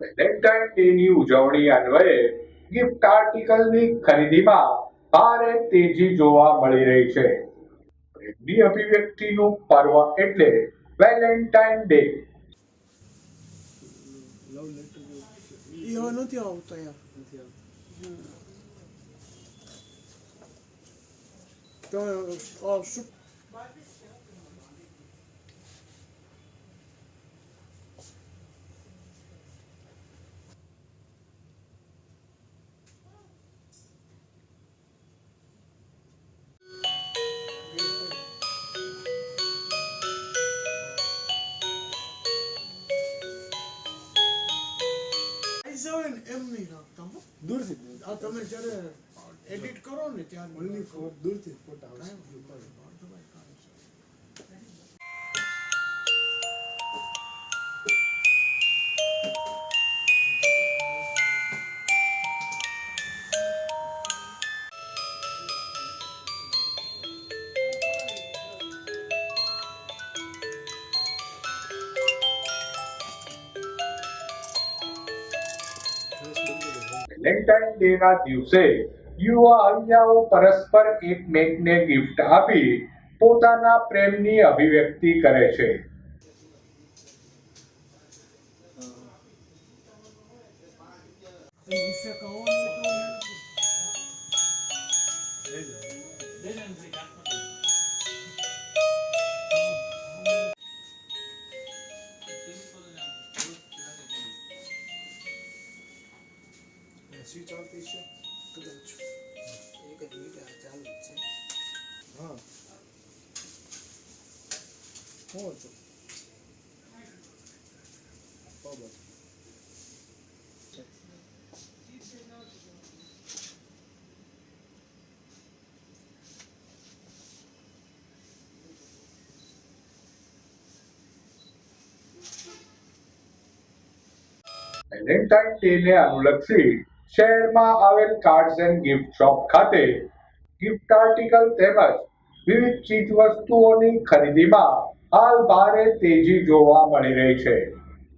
Valentine ડેની ઉજવણી અન્વયે gift આર્ટિકલની ખરીદીમાં ભારે તેજી જોવા મળી રહી છે. પ્રેમની અભિવ્યક્તિનું પર્વ એટલે વેલેન્ટાઇન ડે. નથી આવતો યાર. તો શું એમ નહીં રાખતા હો. દૂરથી આ તમે જ્યારે એડિટ કરો ને ત્યારે ઓનલી ફોર દૂરથી ફોટા આવશે. વેલેન્ટાઇન ડેના દિવસે યુવા અહિયાઓ પરસ્પર એકમેકને ગિફ્ટ આપી પોતાના પ્રેમની અભિવ્યક્તિ કરે છે. વિશે કહો ને એસી ચાલતી છે કદાચ. એક જ મિનિટ ચાલુ જ છે. હા શું હતું બરાબર. વેલેન્ટાઇન ડેને અનુલક્ષી શહેરમાં આવેલ કાર્ડ્સ એન્ડ ગિફ્ટ શોપ ખાતે ગિફ્ટ આર્ટિકલ તેમજ વિવિધ ચીજવસ્તુઓની ખરીદીમાં હાલ ભારે તેજી જોવા મળી રહી છે.